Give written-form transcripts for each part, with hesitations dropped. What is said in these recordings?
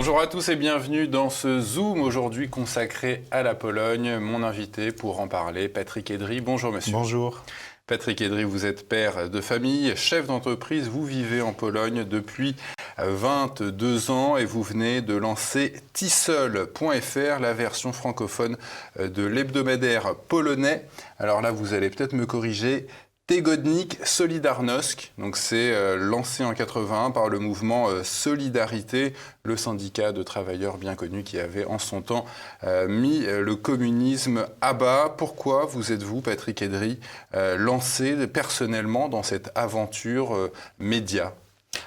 Bonjour à tous et bienvenue dans ce Zoom aujourd'hui consacré à la Pologne. Mon invité pour en parler, Patrick Edry. Bonjour monsieur. Bonjour. Patrick Edry, vous êtes père de famille, chef d'entreprise, vous vivez en Pologne depuis 22 ans et vous venez de lancer Tissol.fr, la version francophone de l'hebdomadaire polonais. Alors là, vous allez peut-être me corriger. Tygodnik Solidarność, donc c'est lancé en 81 par le mouvement Solidarité, le syndicat de travailleurs bien connu qui avait en son temps mis le communisme à bas. Pourquoi vous êtes-vous, Patrick Edry, lancé personnellement dans cette aventure média ?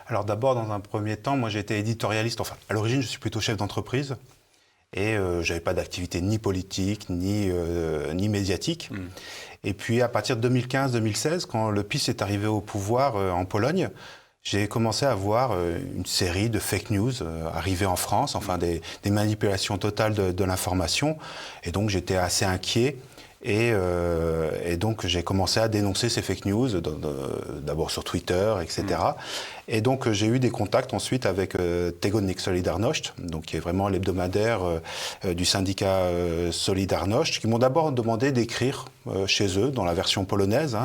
Alors d'abord, dans un premier temps, moi j'ai été éditorialiste. Enfin, à l'origine, je suis plutôt chef d'entreprise et j'avais pas d'activité ni politique ni médiatique. Et puis à partir de 2015-2016, quand le PiS est arrivé au pouvoir en Pologne, j'ai commencé à voir une série de fake news arriver en France, enfin des manipulations totales de l'information. Et donc j'étais assez inquiet. Et donc j'ai commencé à dénoncer ces fake news, d'abord sur Twitter, etc. Et donc j'ai eu des contacts ensuite avec Tygodnik Solidarność, donc qui est vraiment l'hebdomadaire du syndicat Solidarność, qui m'ont d'abord demandé d'écrire chez eux, dans la version polonaise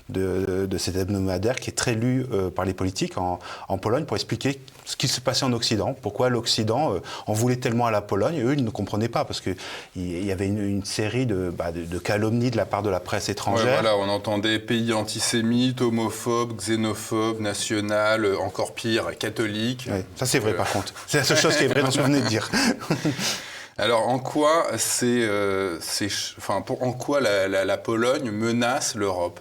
de cet hebdomadaire qui est très lu par les politiques en Pologne, pour expliquer ce qui se passait en Occident, pourquoi l'Occident en voulait tellement à la Pologne. Et eux, ils ne comprenaient pas, parce qu'il y avait une série de calomnies de la part de la presse étrangère. Ouais, voilà, on entendait pays antisémites, homophobes, xénophobes, national, encore pire, catholique. Ouais, ça c'est vrai par contre. C'est la seule chose qui est vraie dans ce que vous venez de dire. Alors, en quoi en quoi la Pologne menace l'Europe ?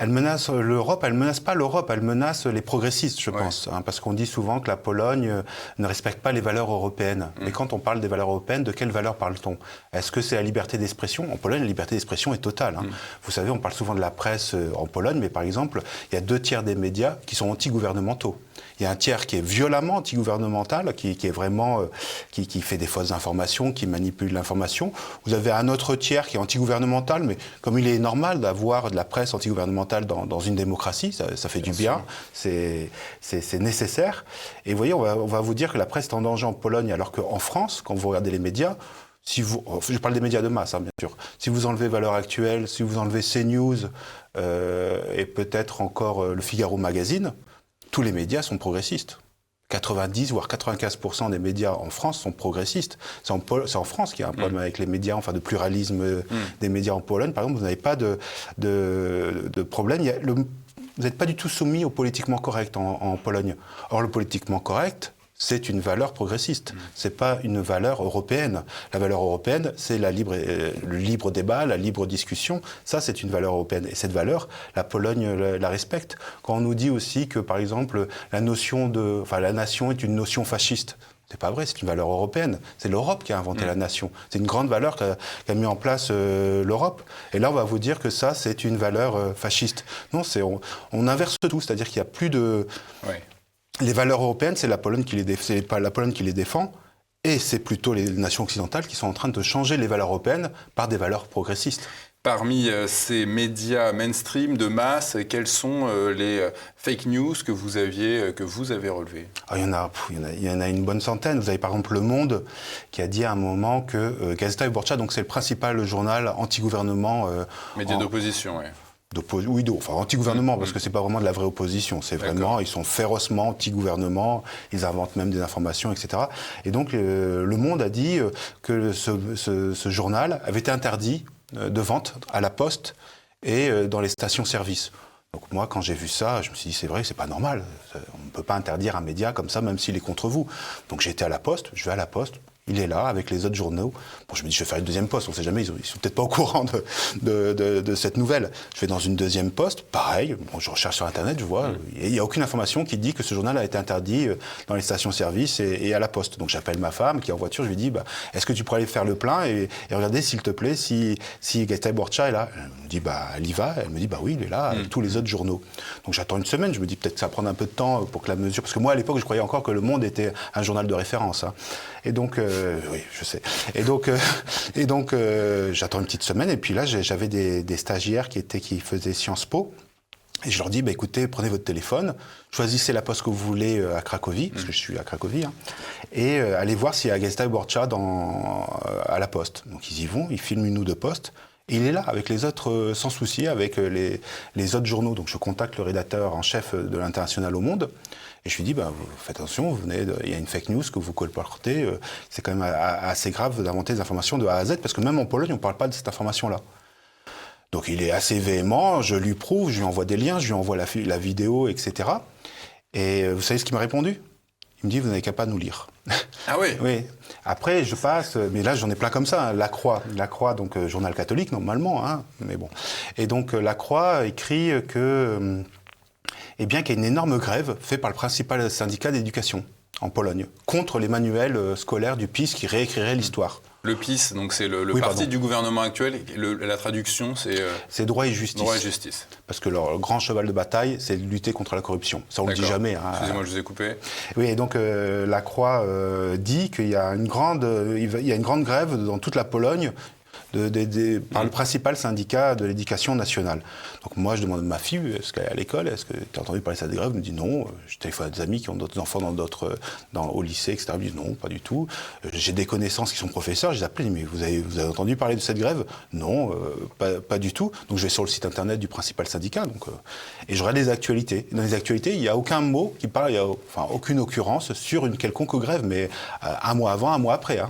Elle menace l'Europe, elle menace pas l'Europe, elle menace les progressistes, je pense. Parce qu'on dit souvent que la Pologne ne respecte pas les valeurs européennes. Mais quand on parle des valeurs européennes, de quelles valeurs parle-t-on ? Est-ce que c'est la liberté d'expression ? En Pologne, la liberté d'expression est totale. Vous savez, on parle souvent de la presse en Pologne, mais par exemple, il y a 2/3 des médias qui sont anti-gouvernementaux. Il y a un tiers qui est violemment anti-gouvernemental, qui est vraiment, qui fait des fausses informations, qui manipule l'information. Vous avez un autre tiers qui est anti-gouvernemental, mais comme il est normal d'avoir de la presse anti-gouvernementale dans une démocratie, ça fait du bien, c'est nécessaire. Et vous voyez, on va vous dire que la presse est en danger en Pologne, alors qu'en France, quand vous regardez les médias, je parle des médias de masse, bien sûr. Si vous enlevez Valeurs Actuelles, si vous enlevez CNews et peut-être encore le Figaro Magazine, tous les médias sont progressistes. 90 voire 95% des médias en France sont progressistes. C'est en France qu'il y a un problème avec les médias, enfin de pluralisme des médias en Pologne. Par exemple, vous n'avez pas de problème. Vous n'êtes pas du tout soumis au politiquement correct en Pologne. Or, le politiquement correct, c'est une valeur progressiste. C'est pas une valeur européenne. La valeur européenne, c'est le libre débat, la libre discussion. Ça, c'est une valeur européenne. Et cette valeur, la Pologne la respecte. Quand on nous dit aussi que, par exemple, la nation est une notion fasciste, c'est pas vrai, c'est une valeur européenne. C'est l'Europe qui a inventé la nation. C'est une grande valeur qu'a mis en place l'Europe. Et là, on va vous dire que ça, c'est une valeur fasciste. Non, on inverse tout. C'est-à-dire qu'il n'y a plus de... Ouais. Les valeurs européennes, c'est la Pologne qui les défend, et c'est plutôt les nations occidentales qui sont en train de changer les valeurs européennes par des valeurs progressistes. Parmi ces médias mainstream de masse, quelles sont les fake news que vous avez relevées ? Il y en a une bonne centaine. Vous avez par exemple Le Monde qui a dit à un moment que Gazeta Wyborcza, donc c'est le principal journal anti-gouvernement... Médias d'opposition, oui. Anti-gouvernement, parce que c'est pas vraiment de la vraie opposition. C'est vraiment, ils sont férocement anti-gouvernement, ils inventent même des informations, etc. Et donc, Le Monde a dit que ce journal avait été interdit de vente à la poste et dans les stations-service. Donc moi, quand j'ai vu ça, je me suis dit, c'est vrai, c'est pas normal. On ne peut pas interdire un média comme ça, même s'il est contre vous. Donc j'ai été à la poste, je vais à la poste. Il est là, avec les autres journaux. Bon, je me dis, je vais faire une deuxième poste. On ne sait jamais, ils sont peut-être pas au courant de cette nouvelle. Je vais dans une deuxième poste, pareil. Bon, je recherche sur Internet, je vois. Il n'y a aucune information qui dit que ce journal a été interdit dans les stations-service et à la poste. Donc j'appelle ma femme qui est en voiture. Je lui dis, est-ce que tu pourrais aller faire le plein et regarder, s'il te plaît, si Gazeta Wyborcza est là. Elle me dit, elle y va. Elle me dit, oui, il est là, avec tous les autres journaux. Donc j'attends une semaine. Je me dis, peut-être que ça va prendre un peu de temps pour que la mesure... Parce que moi, à l'époque, je croyais encore que Le Monde était un journal de référence. Et donc... oui, je sais. Et donc, j'attends une petite semaine. Et puis là, j'avais des stagiaires qui faisaient Sciences Po. Et je leur dis, écoutez, prenez votre téléphone, choisissez la poste que vous voulez à Cracovie, parce que je suis à Cracovie, et allez voir s'il y a Gazeta Wyborcza à la poste. Donc ils y vont, ils filment 1 ou 2 postes, et il est là, avec les autres, sans souci, avec les autres journaux. Donc je contacte le rédacteur en chef de l'International au Monde, et je lui dis, vous faites attention, il y a une fake news que vous colportez, c'est quand même assez grave d'inventer des informations de A à Z, parce que même en Pologne, on ne parle pas de cette information-là. Donc il est assez véhément, je lui prouve, je lui envoie des liens, je lui envoie la vidéo, etc. Et vous savez ce qu'il m'a répondu ? Il me dit, vous n'avez qu'à pas nous lire. Ah oui ? Oui. Après, je passe, mais là j'en ai plein comme ça, La Croix, donc journal catholique normalement, mais bon. Et donc La Croix écrit que, qu'il y a une énorme grève faite par le principal syndicat d'éducation en Pologne, contre les manuels scolaires du PiS qui réécriraient l'histoire. Le PiS, donc c'est le parti du gouvernement actuel. La traduction, c'est... C'est Droit et Justice. Droit et Justice. Parce que leur grand cheval de bataille, c'est de lutter contre la corruption. Ça, on ne le dit jamais. Excusez-moi, je vous ai coupé. Oui, et donc La Croix dit qu'il y a une grande grève dans toute la Pologne par le principal syndicat de l'éducation nationale. Donc moi, je demande à ma fille, est-ce qu'elle est à l'école, est-ce que tu as entendu parler de ça des grèves ? Elle me dit non. Je téléphone à des amis qui ont d'autres enfants au lycée, etc. Ils me disent non, pas du tout. J'ai des connaissances qui sont professeurs, je les appelle, mais vous avez entendu parler de cette grève ? Non, pas du tout. Donc je vais sur le site internet du principal syndicat, et je regarde les actualités. Dans les actualités, il n'y a aucun mot qui parle, aucune occurrence sur une quelconque grève, mais un mois avant, un mois après.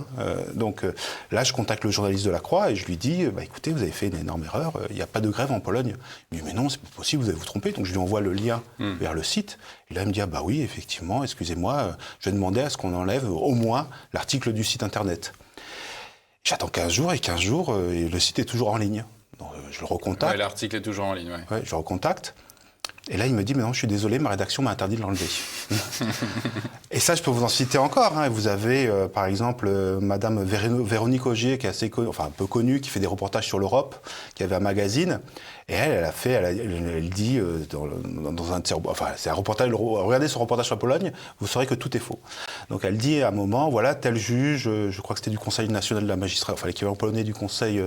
Donc là, je contacte le journaliste de La Croix, et je lui dis, écoutez, vous avez fait une énorme erreur, il n'y a pas de grève en Pologne. Il me dit, mais non, c'est pas possible, vous allez vous tromper. Donc je lui envoie le lien vers le site. Et là, il me dit, oui, effectivement, excusez-moi, je vais demander à ce qu'on enlève au moins l'article du site internet. J'attends 15 jours, et le site est toujours en ligne. Donc je le recontacte. Ouais, l'article est toujours en ligne, oui. Ouais, je le recontacte. Et là, il me dit, mais non, je suis désolé, ma rédaction m'a interdit de l'enlever. Et ça, je peux vous en citer encore. Vous avez, par exemple, Madame Véronique Augier, qui est assez un peu connue, qui fait des reportages sur l'Europe, qui avait un magazine. Et elle dit, dans un c'est un reportage, regardez ce reportage sur la Pologne, vous saurez que tout est faux. Donc elle dit à un moment, voilà, tel juge, je crois que c'était du Conseil national de la magistrature, l'équivalent polonais du Conseil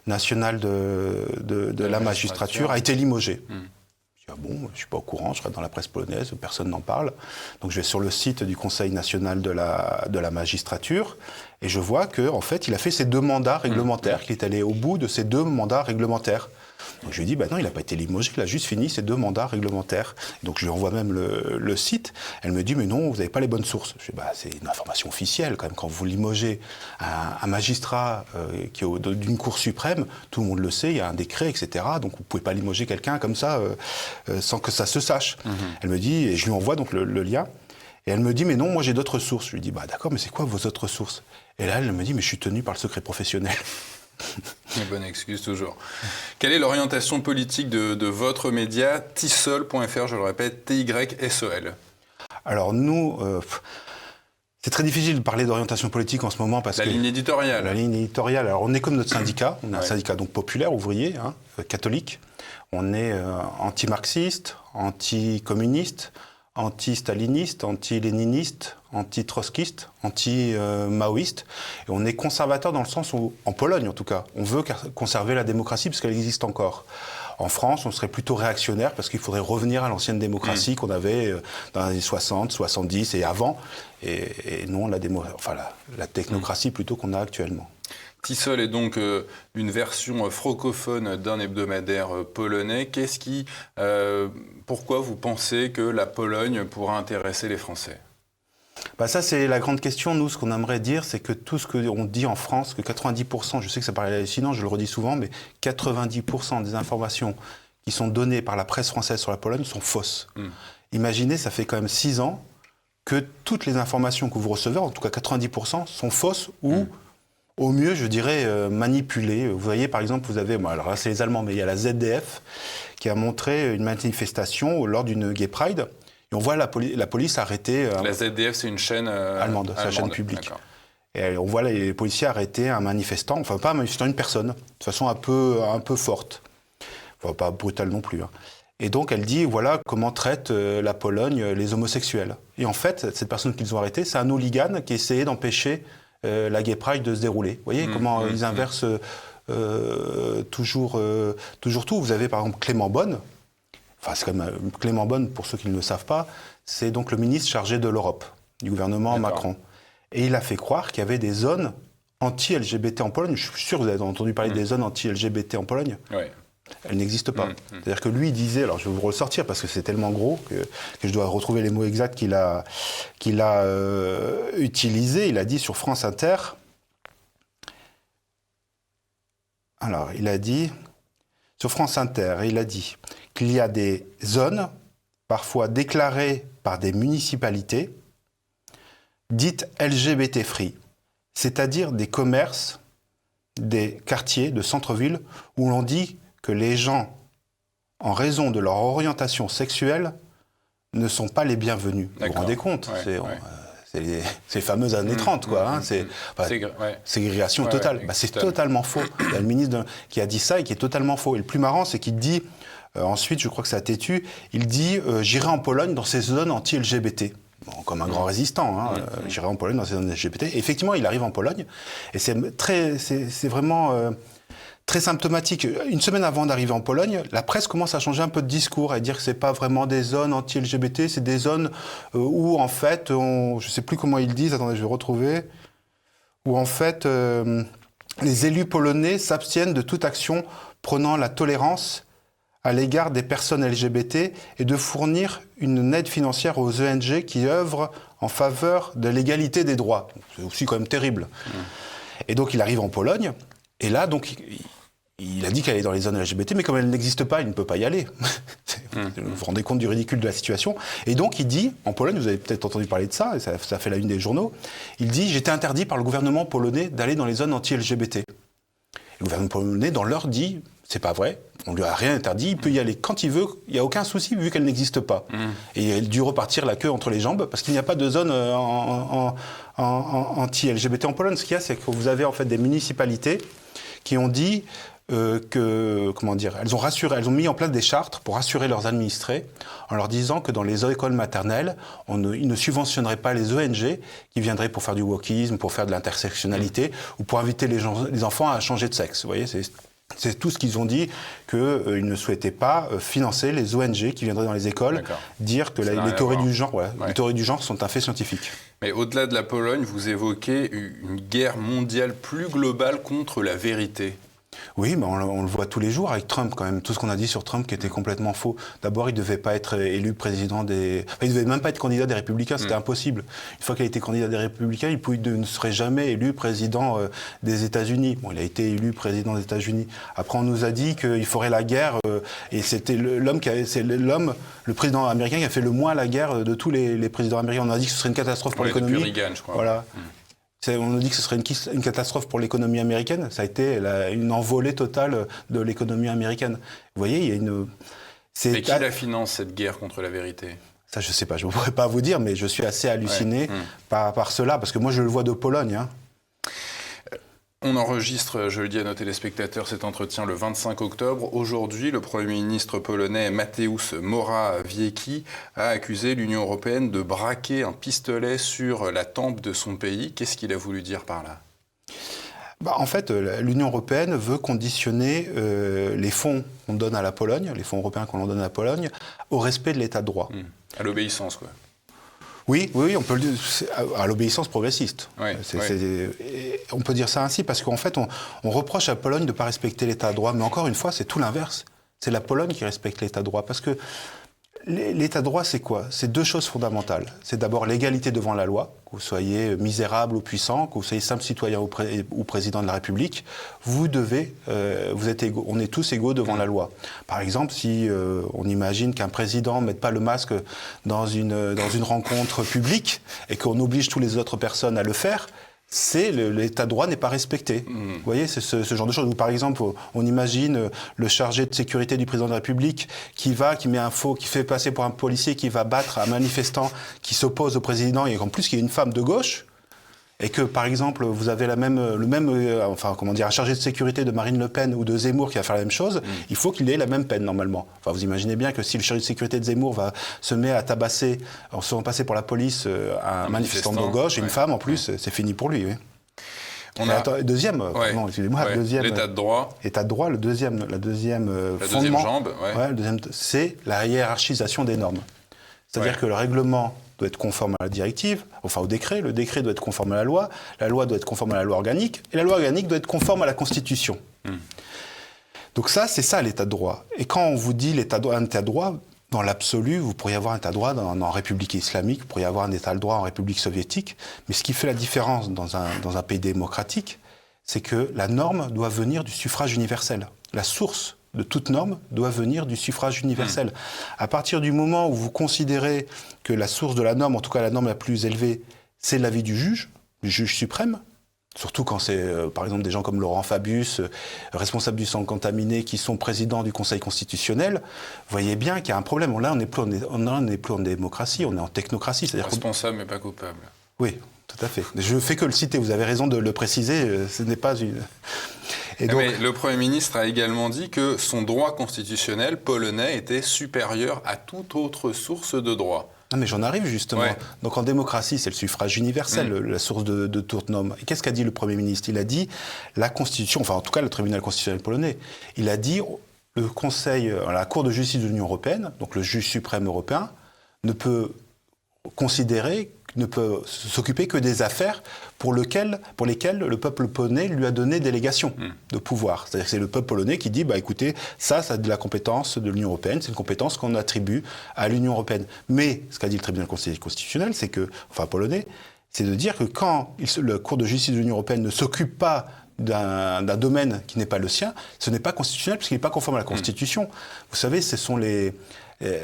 national de la magistrature, a été limogé. Je dis, je ne suis pas au courant, je regarde dans la presse polonaise, personne n'en parle. Donc je vais sur le site du Conseil national de la magistrature, et je vois qu'en fait, il a fait ses 2 mandats réglementaires, qu'il est allé au bout de ses 2 mandats réglementaires. Donc je lui dis, non, il n'a pas été limogé, il a juste fini ses 2 mandats réglementaires. Donc je lui envoie même le site. Elle me dit, mais non, vous n'avez pas les bonnes sources. Je dis, c'est une information officielle quand même. Quand vous limogez un magistrat qui est d'une cour suprême, tout le monde le sait, il y a un décret, etc. Donc vous ne pouvez pas limoger quelqu'un comme ça sans que ça se sache. Elle me dit, et je lui envoie donc le lien. Et elle me dit, mais non, moi j'ai d'autres sources. Je lui dis, d'accord, mais c'est quoi vos autres sources ? Et là, elle me dit, mais je suis tenu par le secret professionnel. Une bonne excuse toujours. Quelle est l'orientation politique de votre média Tissol.fr, je le répète, T-Y-S-O-L ? Alors nous, c'est très difficile de parler d'orientation politique en ce moment parce que... La ligne éditoriale. La ligne éditoriale. Alors on est comme notre syndicat, on est un syndicat donc populaire, ouvrier, catholique. On est anti-marxiste, anti-communiste, anti-staliniste, anti-léniniste, anti-trotskiste, anti-maoïste. Et on est conservateur dans le sens où, en Pologne en tout cas, on veut conserver la démocratie parce qu'elle existe encore. En France, on serait plutôt réactionnaire parce qu'il faudrait revenir à l'ancienne démocratie qu'on avait dans les années 60, 70 et avant, et non la technocratie plutôt qu'on a actuellement. Tissol est donc une version francophone d'un hebdomadaire polonais. Pourquoi vous pensez que la Pologne pourra intéresser les Français ? Ça, c'est la grande question. Nous, ce qu'on aimerait dire, c'est que tout ce qu'on dit en France, que 90%, je sais que ça paraît hallucinant, je le redis souvent, mais 90% des informations qui sont données par la presse française sur la Pologne sont fausses. Imaginez, ça fait quand même 6 ans que toutes les informations que vous recevez, en tout cas 90%, sont fausses ou... Au mieux, je dirais, manipulé. Vous voyez, par exemple, alors là, c'est les Allemands, mais il y a la ZDF qui a montré une manifestation lors d'une Gay Pride. Et on voit la police arrêter... La ZDF, c'est une chaîne... allemande, c'est la chaîne publique. D'accord. Et on voit les policiers arrêter un manifestant, enfin pas un manifestant, une personne, de façon un peu forte. Enfin, pas brutale non plus. Et donc, elle dit, voilà comment traite la Pologne les homosexuels. Et en fait, cette personne qu'ils ont arrêtée, c'est un hooligan qui essayait d'empêcher... la Gay Pride de se dérouler. Vous voyez comment ils inversent toujours tout. Vous avez par exemple Clément Beaune, enfin c'est comme Clément Beaune, pour ceux qui ne le savent pas, c'est donc le ministre chargé de l'Europe, du gouvernement Macron. Et il a fait croire qu'il y avait des zones anti-LGBT en Pologne. Je suis sûr que vous avez entendu parler des zones anti-LGBT en Pologne. Oui. Elles n'existent pas. C'est-à-dire que lui, il disait, alors je vais vous ressortir parce que c'est tellement gros que je dois retrouver les mots exacts qu'il a utilisés. Il a dit sur France Inter, alors il a dit, sur France Inter, il a dit qu'il y a des zones, parfois déclarées par des municipalités, dites LGBT free, c'est-à-dire des commerces, des quartiers de centre-ville où l'on dit que les gens, en raison de leur orientation sexuelle, ne sont pas les bienvenus. Vous vous rendez compte? C'est les fameuses années 30, quoi. Hein. C'est ségrégation totale. C'est totalement faux. Il y a le ministre qui a dit ça et qui est totalement faux. Et le plus marrant, c'est qu'il dit, ensuite, je crois que ça a têtu, il dit « J'irai en Pologne dans ces zones anti-LGBT ». Bon, comme un grand résistant, hein, j'irai en Pologne dans ces zones LGBT. Et effectivement, il arrive en Pologne, et c'est vraiment très symptomatique. Une semaine avant d'arriver en Pologne, la presse commence à changer un peu de discours, à dire que c'est pas vraiment des zones anti-LGBT, c'est des zones où en fait, je sais plus comment ils disent, attendez, je vais retrouver, où en fait, les élus polonais s'abstiennent de toute action prônant la tolérance à l'égard des personnes LGBT et de fournir une aide financière aux ONG qui œuvrent en faveur de l'égalité des droits. C'est aussi quand même terrible. Et donc il arrive en Pologne, et là donc il a dit qu'elle est dans les zones LGBT, mais comme elle n'existe pas, il ne peut pas y aller. Vous vous rendez compte du ridicule de la situation. Et donc il dit, en Pologne, vous avez peut-être entendu parler de ça, et ça fait la une des journaux, il dit « J'étais interdit par le gouvernement polonais d'aller dans les zones anti-LGBT ». Le gouvernement polonais, dans l'heure, dit « C'est pas vrai ». On lui a rien interdit, il peut y aller quand il veut, il n'y a aucun souci vu qu'elle n'existe pas. Et il a dû repartir la queue entre les jambes parce qu'il n'y a pas de zone anti-LGBT en Pologne. Ce qu'il y a, c'est que vous avez en fait des municipalités qui ont dit elles ont mis en place des chartes pour rassurer leurs administrés en leur disant que dans les écoles maternelles, ils ne subventionneraient pas les ONG qui viendraient pour faire du wokisme, pour faire de l'intersectionnalité ou pour inviter les enfants à changer de sexe. Vous voyez, c'est tout ce qu'ils ont dit, qu'ils ne souhaitaient pas financer les ONG qui viendraient dans les écoles, dire que les théories du genre sont un fait scientifique. Mais au-delà de la Pologne, vous évoquez une guerre mondiale plus globale contre la vérité. Oui, mais on le voit tous les jours avec Trump quand même. Tout ce qu'on a dit sur Trump qui était complètement faux. D'abord, il ne devait pas être élu président des... Enfin, il ne devait même pas être candidat des Républicains, c'était impossible. Une fois qu'il a été candidat des Républicains, il ne serait jamais élu président des États-Unis. Bon, il a été élu président des États-Unis. Après, on nous a dit qu'il ferait la guerre et c'était le président américain qui a fait le moins la guerre de tous les présidents américains. On a dit que ce serait une catastrophe pour l'économie. Depuis Reagan, je crois. Voilà. On nous dit que ce serait une catastrophe pour l'économie américaine. Ça a été une envolée totale de l'économie américaine. Vous voyez, il y a une... Mais qui la finance, cette guerre contre la vérité ? Ça, je ne sais pas. Je ne pourrais pas vous dire, mais je suis assez halluciné par cela, parce que moi, je le vois de Pologne. Hein. On enregistre, je le dis à nos téléspectateurs, cet entretien le 25 octobre. Aujourd'hui, le Premier ministre polonais Mateusz Morawiecki a accusé l'Union européenne de braquer un pistolet sur la tempe de son pays. Qu'est-ce qu'il a voulu dire par là ? En fait, l'Union européenne veut conditionner les fonds qu'on donne à la Pologne, les fonds européens qu'on donne à la Pologne, au respect de l'état de droit. À l'obéissance, quoi. Oui, on peut le dire, à l'obéissance progressiste. On peut dire ça ainsi parce qu'en fait, on reproche à la Pologne de ne pas respecter l'état de droit. Mais encore une fois, c'est tout l'inverse. C'est la Pologne qui respecte l'état de droit. Parce que l'état de droit, c'est quoi ? C'est deux choses fondamentales. C'est d'abord l'égalité devant la loi, que vous soyez misérable ou puissant, que vous soyez simple citoyen ou président de la République. On est tous égaux devant la loi. Par exemple, si on imagine qu'un président ne mette pas le masque dans une rencontre publique et qu'on oblige toutes les autres personnes à le faire, l'état de droit n'est pas respecté. Vous voyez, c'est ce genre de choses. Ou par exemple, on imagine le chargé de sécurité du président de la République qui fait passer pour un policier qui va battre un manifestant qui s'oppose au président et en plus qui est une femme de gauche. Et que, par exemple, vous avez un chargé de sécurité de Marine Le Pen ou de Zemmour qui va faire la même chose, il faut qu'il ait la même peine, normalement. Enfin, vous imaginez bien que si le chargé de sécurité de Zemmour se met à tabasser, en se faisant passer pour la police, un manifestant de gauche et une femme, en plus, c'est fini pour lui, oui. Deuxième, pardon, excusez-moi, deuxième. L'état de droit. État de droit, la deuxième deuxième jambe, le deuxième, c'est la hiérarchisation des normes. C'est-à-dire que le règlement doit être conforme à la directive, enfin au décret, le décret doit être conforme à la loi doit être conforme à la loi organique, et la loi organique doit être conforme à la Constitution. Donc c'est ça l'état de droit. Et quand on vous dit un état de droit, dans l'absolu, vous pourriez avoir un état de droit en République islamique, vous pourriez avoir un état de droit en République soviétique, mais ce qui fait la différence dans un pays démocratique, c'est que la norme doit venir du suffrage universel. La source de toute norme doit venir du suffrage universel. À partir du moment où vous considérez que la source de la norme, en tout cas la norme la plus élevée, c'est l'avis du juge suprême, surtout quand c'est, par exemple, des gens comme Laurent Fabius, responsable du sang contaminé, qui sont présidents du Conseil constitutionnel, vous voyez bien qu'il y a un problème. Là, on n'est plus en démocratie, on est en technocratie. Responsable mais pas coupable. Oui, tout à fait. Je fais que le citer, vous avez raison de le préciser, ce n'est pas une... Et donc, mais le Premier ministre a également dit que son droit constitutionnel polonais était supérieur à toute autre source de droit. Non mais j'en arrive justement. Ouais. Donc en démocratie, c'est le suffrage universel, la source de toute norme. Et qu'est-ce qu'a dit le Premier ministre ? Il a dit la Constitution, enfin en tout cas le tribunal constitutionnel polonais, il a dit le Conseil, la Cour de justice de l'Union européenne, donc le juge suprême européen, ne peut s'occuper que des affaires pour lesquelles le peuple polonais lui a donné délégation de pouvoir. C'est-à-dire que c'est le peuple polonais qui dit, écoutez, ça c'est de la compétence de l'Union européenne, c'est une compétence qu'on attribue à l'Union européenne. Mais ce qu'a dit le tribunal constitutionnel, polonais, c'est de dire que quand la Cour de justice de l'Union européenne ne s'occupe pas d'un domaine qui n'est pas le sien, ce n'est pas constitutionnel parce qu'il n'est pas conforme à la Constitution. Vous savez,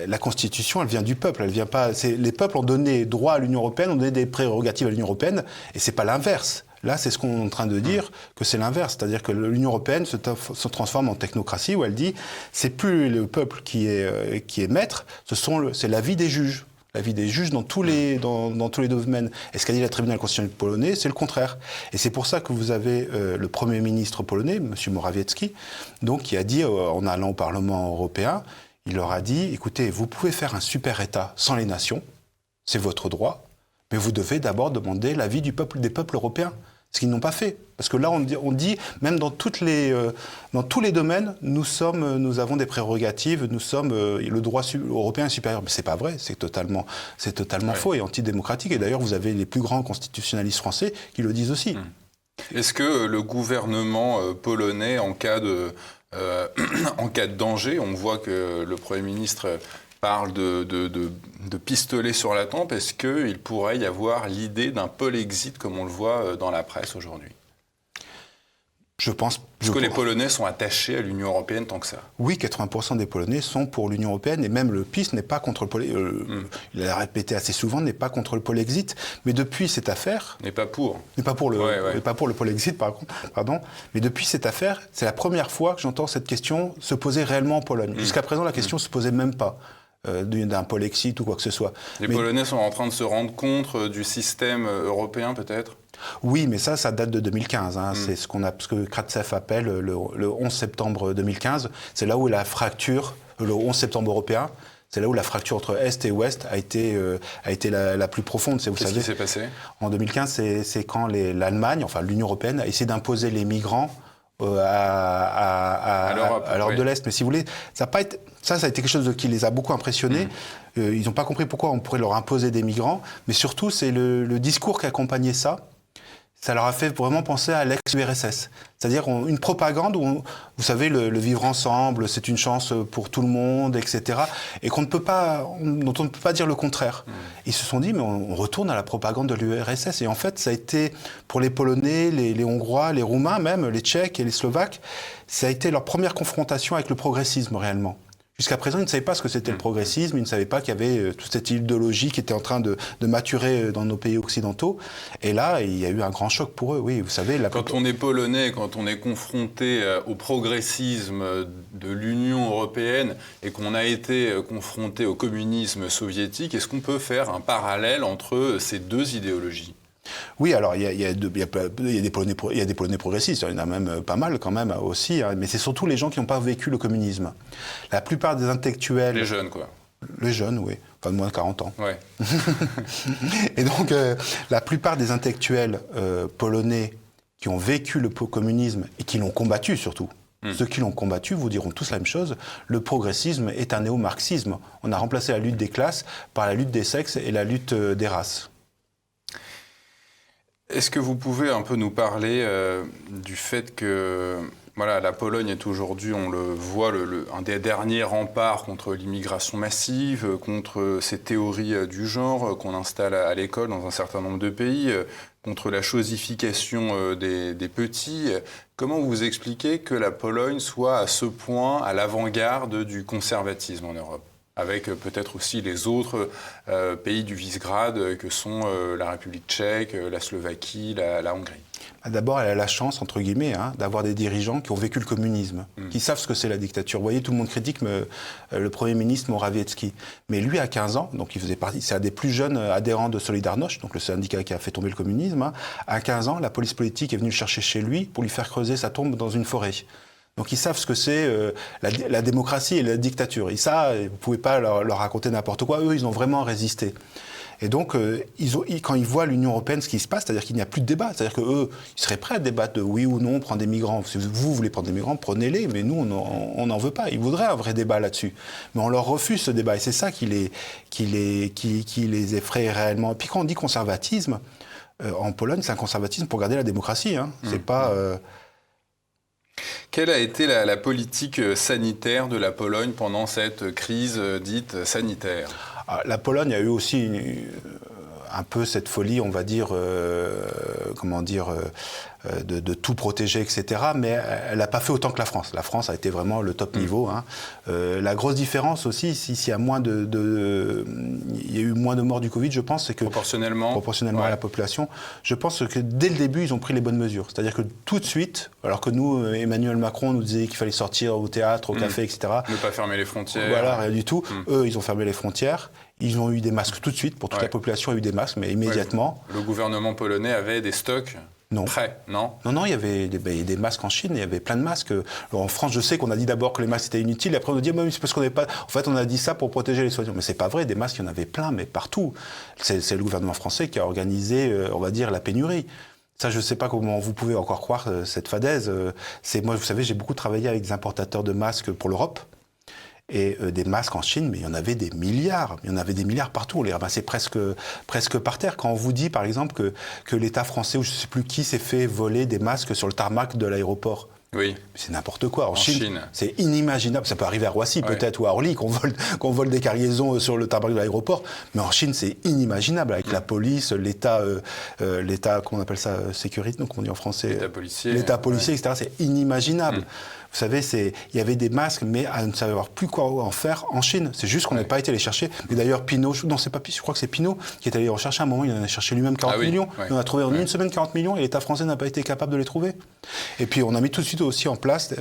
la Constitution, elle vient du peuple, elle vient pas. Les peuples ont donné droit à l'Union européenne, ont donné des prérogatives à l'Union européenne, et c'est pas l'inverse. Là, c'est ce qu'on est en train de dire, que c'est l'inverse, c'est-à-dire que l'Union européenne se transforme en technocratie où elle dit, c'est plus le peuple qui est maître, c'est l'avis des juges. L'avis des juges dans tous les domaines. Et ce qu'a dit le tribunal constitutionnel polonais, c'est le contraire. Et c'est pour ça que vous avez le Premier ministre polonais, M. Morawiecki, donc, qui a dit, en allant au Parlement européen, il leur a dit, écoutez, vous pouvez faire un super État sans les nations, c'est votre droit, mais vous devez d'abord demander l'avis des peuples européens, ce qu'ils n'ont pas fait. Parce que là, on dit même dans tous les domaines, nous avons des prérogatives, le droit européen est supérieur. Mais c'est pas vrai, c'est totalement faux et antidémocratique. Et d'ailleurs, vous avez les plus grands constitutionnalistes français qui le disent aussi. Est-ce que le gouvernement polonais, en cas de danger, on voit que le Premier ministre parle de pistolet sur la tempe, est-ce qu'il pourrait y avoir l'idée d'un Polexit comme on le voit dans la presse aujourd'hui ? Est-ce que les Polonais sont attachés à l'Union européenne tant que ça ? Oui, 80% des Polonais sont pour l'Union européenne, et même le PiS n'est pas contre le Polexit. Il l'a répété assez souvent, n'est pas contre le Polexit. Mais depuis cette affaire... N'est pas pour le Polexit, pardon. Mais depuis cette affaire, c'est la première fois que j'entends cette question se poser réellement en Pologne. Jusqu'à présent, la question ne se posait même pas. D'un Polexit ou quoi que ce soit. Les Polonais sont en train de se rendre compte du système européen, peut-être ? Oui, mais ça date de 2015. C'est ce que Kratzev appelle le 11 septembre 2015. C'est là où la fracture, le 11 septembre européen, c'est là où la fracture entre Est et Ouest a été la plus profonde. Qu'est-ce qui s'est passé ? En 2015, c'est quand l'Allemagne, enfin l'Union européenne, a essayé d'imposer les migrants à l'Europe de l'Est. Mais si vous voulez, ça a été quelque chose qui les a beaucoup impressionnés. Ils n'ont pas compris pourquoi on pourrait leur imposer des migrants. Mais surtout, c'est le discours qui accompagnait ça. Ça leur a fait vraiment penser à l'ex-URSS. C'est-à-dire une propagande où, vous savez, le vivre ensemble, c'est une chance pour tout le monde, etc. Et dont on ne peut pas dire le contraire. Ils se sont dit, mais on retourne à la propagande de l'URSS. Et en fait, ça a été, pour les Polonais, les Hongrois, les Roumains même, les Tchèques et les Slovaques, ça a été leur première confrontation avec le progressisme réellement. Jusqu'à présent, ils ne savaient pas ce que c'était le progressisme, ils ne savaient pas qu'il y avait toute cette idéologie qui était en train de maturer dans nos pays occidentaux. Et là, il y a eu un grand choc pour eux, oui, vous savez. Quand on est polonais, quand on est confronté au progressisme de l'Union européenne et qu'on a été confronté au communisme soviétique, est-ce qu'on peut faire un parallèle entre ces deux idéologies ? Oui, alors il y a des Polonais progressistes, il y en a même pas mal quand même aussi, mais c'est surtout les gens qui n'ont pas vécu le communisme. La plupart des intellectuels... Les jeunes, quoi. Les jeunes, oui. Enfin, de moins de 40 ans. Ouais. Et donc, la plupart des intellectuels polonais qui ont vécu le communisme et qui l'ont combattu surtout, ceux qui l'ont combattu vous diront tous la même chose, le progressisme est un néo-marxisme. On a remplacé la lutte des classes par la lutte des sexes et la lutte des races. Est-ce que vous pouvez un peu nous parler du fait que voilà, la Pologne est aujourd'hui, on le voit, un des derniers remparts contre l'immigration massive, contre ces théories du genre qu'on installe à l'école dans un certain nombre de pays, contre la chosification des petits. Comment vous expliquez que la Pologne soit à ce point à l'avant-garde du conservatisme en Europe ? Avec peut-être aussi les autres pays du Visegrad que sont la République tchèque, la Slovaquie, la Hongrie. D'abord, elle a la chance, entre guillemets, d'avoir des dirigeants qui ont vécu le communisme, qui savent ce que c'est la dictature. Vous voyez, tout le monde critique le Premier ministre Morawiecki. Mais lui, à 15 ans, donc il faisait partie, c'est un des plus jeunes adhérents de Solidarność, donc le syndicat qui a fait tomber le communisme. À 15 ans, la police politique est venue le chercher chez lui pour lui faire creuser sa tombe dans une forêt. Donc ils savent ce que c'est la démocratie et la dictature. Ils savent, vous ne pouvez pas leur raconter n'importe quoi. Eux, ils ont vraiment résisté. Et donc, quand ils voient l'Union européenne, ce qui se passe, c'est-à-dire qu'il n'y a plus de débat. C'est-à-dire qu'eux, ils seraient prêts à débattre de oui ou non, prendre des migrants. Si vous voulez prendre des migrants, prenez-les. Mais nous, on n'en veut pas. Ils voudraient un vrai débat là-dessus. Mais on leur refuse ce débat. Et c'est ça qui les effraie réellement. Et puis quand on dit conservatisme, en Pologne, c'est un conservatisme pour garder la démocratie. C'est pas... Quelle a été la politique sanitaire de la Pologne pendant cette crise dite sanitaire ? La Pologne a eu aussi un peu cette folie, on va dire, de tout protéger, etc. Mais elle n'a pas fait autant que la France. La France a été vraiment le top niveau. La grosse différence aussi, s'il y a il y a eu moins de morts du Covid, je pense, c'est que proportionnellement à la population, je pense que dès le début, ils ont pris les bonnes mesures. C'est-à-dire que tout de suite, alors que nous, Emmanuel Macron nous disait qu'il fallait sortir au théâtre, au café, etc. Ne pas fermer les frontières. Voilà, rien du tout. Eux, ils ont fermé les frontières. Ils ont eu des masques tout de suite, pour toute la population a eu des masques, mais immédiatement. Le gouvernement polonais avait des stocks prêts, non ? Non, il y avait des masques en Chine, il y avait plein de masques. Alors, en France, je sais qu'on a dit d'abord que les masques étaient inutiles, et après on a dit, c'est parce qu'on n'avait pas... En fait, on a dit ça pour protéger les soignants. Mais c'est pas vrai, des masques, il y en avait plein, mais partout. C'est le gouvernement français qui a organisé, on va dire, la pénurie. Ça, je ne sais pas comment vous pouvez encore croire cette fadaise. Moi, vous savez, j'ai beaucoup travaillé avec des importateurs de masques pour l'Europe. Et des masques en Chine, mais il y en avait des milliards. Il y en avait des milliards partout. On les ramassait presque par terre. Quand on vous dit, par exemple, que l'État français, ou je ne sais plus qui, s'est fait voler des masques sur le tarmac de l'aéroport. Oui. C'est n'importe quoi. En Chine, c'est inimaginable. Ça peut arriver à Roissy, peut-être, ou à Orly, qu'on vole des cargaisons sur le tarmac de l'aéroport. Mais en Chine, c'est inimaginable. Avec la police, l'État, comment on appelle ça, sécurité, donc on dit en français. L'État policier, etc. C'est inimaginable. Vous savez, il y avait des masques, mais à ne savoir plus quoi en faire en Chine. C'est juste qu'on n'a pas été les chercher. Mais d'ailleurs, Pinault, je crois que c'est Pinault qui est allé en chercher à un moment. Il en a cherché lui-même 40 millions. Il en a trouvé en une semaine 40 millions et l'État français n'a pas été capable de les trouver. Et puis, on a mis tout de suite aussi en place,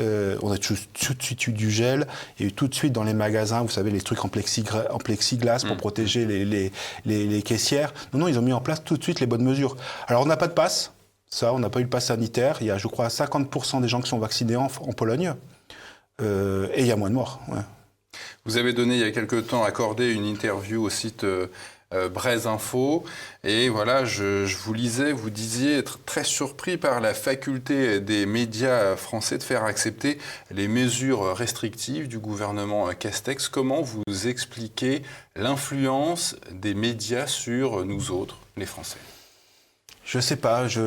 on a tout de suite eu du gel. Il y a eu tout de suite dans les magasins, vous savez, les trucs en plexiglas pour protéger les caissières. Non, ils ont mis en place tout de suite les bonnes mesures. Alors, on n'a pas de passe. Ça, on n'a pas eu le pass sanitaire. Il y a, je crois, 50% des gens qui sont vaccinés en Pologne. Et il y a moins de morts. Ouais. Vous avez donné, il y a quelque temps, accordé une interview au site Braise Info. Et voilà, je vous lisais, vous disiez être très surpris par la faculté des médias français de faire accepter les mesures restrictives du gouvernement Castex. Comment vous expliquez l'influence des médias sur nous autres, les Français ? Je sais pas, je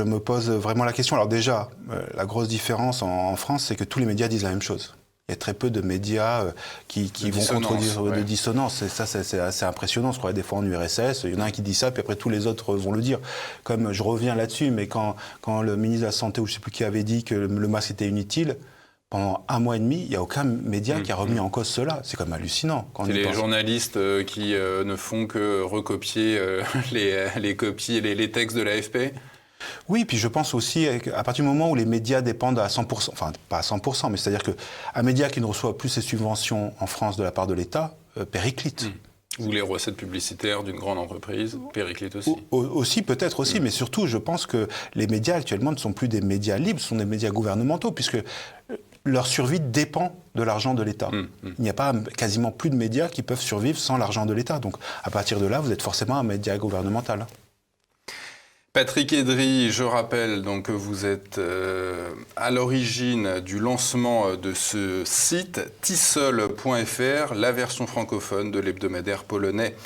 me pose vraiment la question. Alors déjà, la grosse différence en France, c'est que tous les médias disent la même chose. Il y a très peu de médias qui vont contredire de dissonance. Et ça, c'est assez impressionnant. Je crois des fois en URSS, il y en a un qui dit ça, puis après tous les autres vont le dire. Comme je reviens là-dessus, mais quand le ministre de la Santé, ou je ne sais plus qui avait dit que le masque était inutile, pendant 1 mois et demi, il n'y a aucun média qui a remis en cause cela. C'est quand même hallucinant. C'est les journalistes qui ne font que recopier les copies, les textes de l'AFP ? Oui, puis je pense aussi qu'à partir du moment où les médias dépendent à 100%, enfin pas à 100%, mais c'est-à-dire qu'un média qui ne reçoit plus ses subventions en France de la part de l'État périclite. Ou les recettes publicitaires d'une grande entreprise périclitent aussi. Aussi, peut-être aussi, mais surtout, je pense que les médias actuellement ne sont plus des médias libres, ce sont des médias gouvernementaux, puisque leur survie dépend de l'argent de l'État. Il n'y a pas quasiment plus de médias qui peuvent survivre sans l'argent de l'État. Donc, à partir de là, vous êtes forcément un média gouvernemental. Patrick Edry, je rappelle donc que vous êtes à l'origine du lancement de ce site Tisol.fr, la version francophone de l'hebdomadaire polonais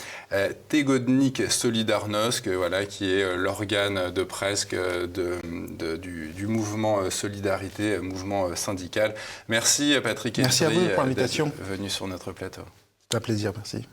Tygodnik Solidarność, voilà, qui est l'organe de presse du mouvement Solidarité, mouvement syndical. Merci Patrick Edry. Merci à vous pour l'invitation. Venu sur notre plateau. C'est un plaisir, merci.